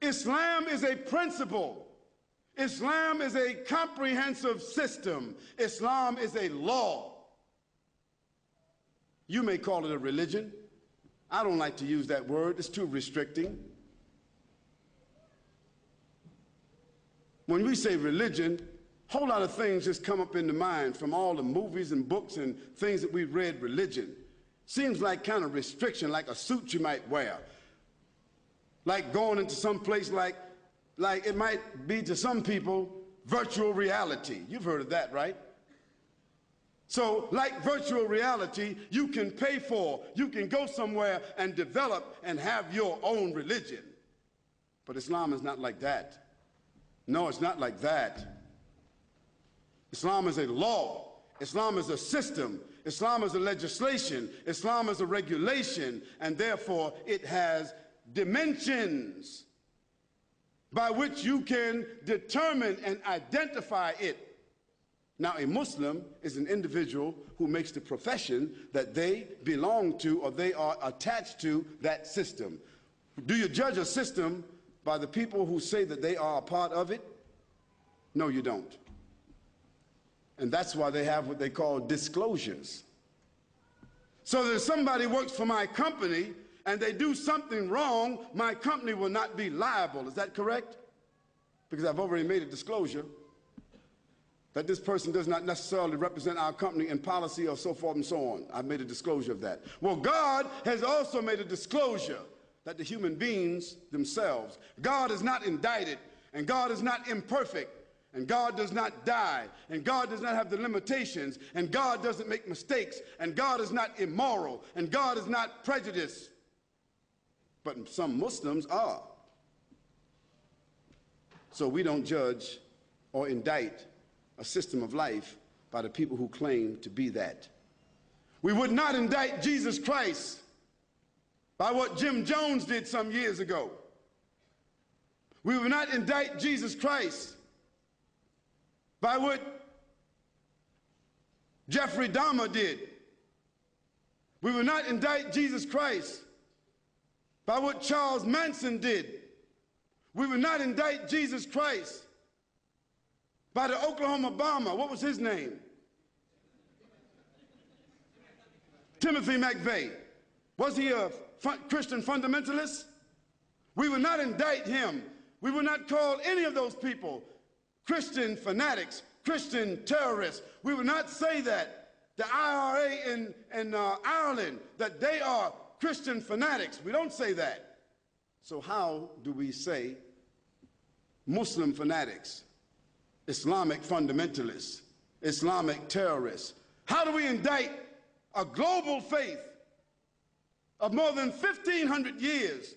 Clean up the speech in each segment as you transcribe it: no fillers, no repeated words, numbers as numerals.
Islam is a principle. Islam is a comprehensive system. Islam is a law. You may call it a religion. I don't like to use that word. It's too restricting. When we say religion, a whole lot of things just come up in the mind from all the movies and books and things that we've read. Religion seems like kind of restriction, like a suit you might wear, like going into some place like it might be to some people virtual reality. You've heard of that, right? So like virtual reality, you can pay for, you can go somewhere and develop and have your own religion. But Islam is not like that. No, it's not like that. Islam is a law. Islam is a system. Islam is a legislation. Islam is a regulation, and therefore it has dimensions by which you can determine and identify it. Now, a Muslim is an individual who makes the profession that they belong to or they are attached to that system. Do you judge a system by the people who say that they are a part of it? No, you don't. And that's why they have what they call disclosures. So that if somebody works for my company and they do something wrong, my company will not be liable. Is that correct? Because I've already made a disclosure that this person does not necessarily represent our company in policy or so forth and so on. I've made a disclosure of that. Well, God has also made a disclosure that the human beings themselves, God is not indicted, and God is not imperfect, and God does not die, and God does not have the limitations, and God doesn't make mistakes, and God is not immoral, and God is not prejudiced. But some Muslims are. So we don't judge or indict a system of life by the people who claim to be that. We would not indict Jesus Christ by what Jim Jones did some years ago. We would not indict Jesus Christ by what Jeffrey Dahmer did. We would not indict Jesus Christ by what Charles Manson did. We would not indict Jesus Christ by the Oklahoma bomber. What was his name? Timothy McVeigh. Was he a Christian fundamentalist? We would not indict him. We would not call any of those people Christian fanatics, Christian terrorists. We would not say that. The IRA in Ireland, that they are Christian fanatics. We don't say that. So how do we say Muslim fanatics, Islamic fundamentalists, Islamic terrorists? How do we indict a global faith of more than 1,500 years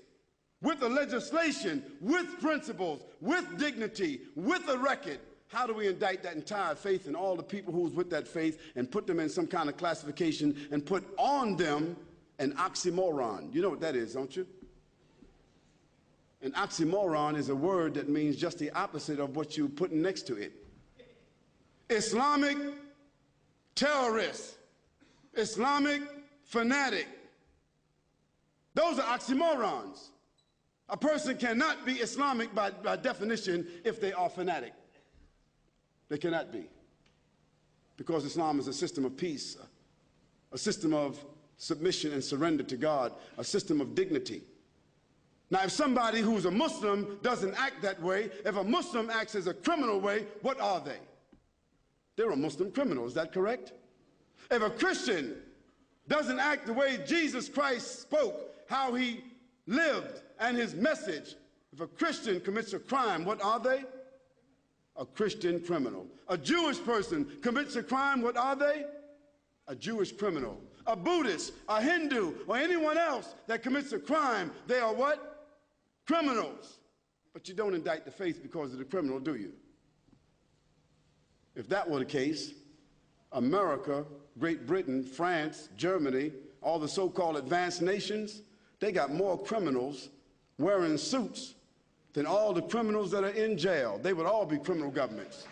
with a legislation, with principles, with dignity, with a record? How do we indict that entire faith and all the people who's with that faith and put them in some kind of classification and put on them an oxymoron? You know what that is, don't you? An oxymoron is a word that means just the opposite of what you're putting next to it. Islamic terrorist, Islamic fanatic. Those are oxymorons. A person cannot be Islamic by definition if they are fanatic. They cannot be. Because Islam is a system of peace, a system of submission and surrender to God, a system of dignity. Now, if somebody who's a Muslim doesn't act that way, if a Muslim acts as a criminal way, what are they? They're a Muslim criminal, is that correct? If a Christian doesn't act the way Jesus Christ spoke, how he lived and his message, if a Christian commits a crime, what are they? A Christian criminal. A Jewish person commits a crime, what are they? A Jewish criminal. A Buddhist, a Hindu, or anyone else that commits a crime, they are what? Criminals. But you don't indict the faith because of the criminal, do you? If that were the case, America, Great Britain, France, Germany, all the so-called advanced nations, they got more criminals wearing suits than all the criminals that are in jail. They would all be criminal governments.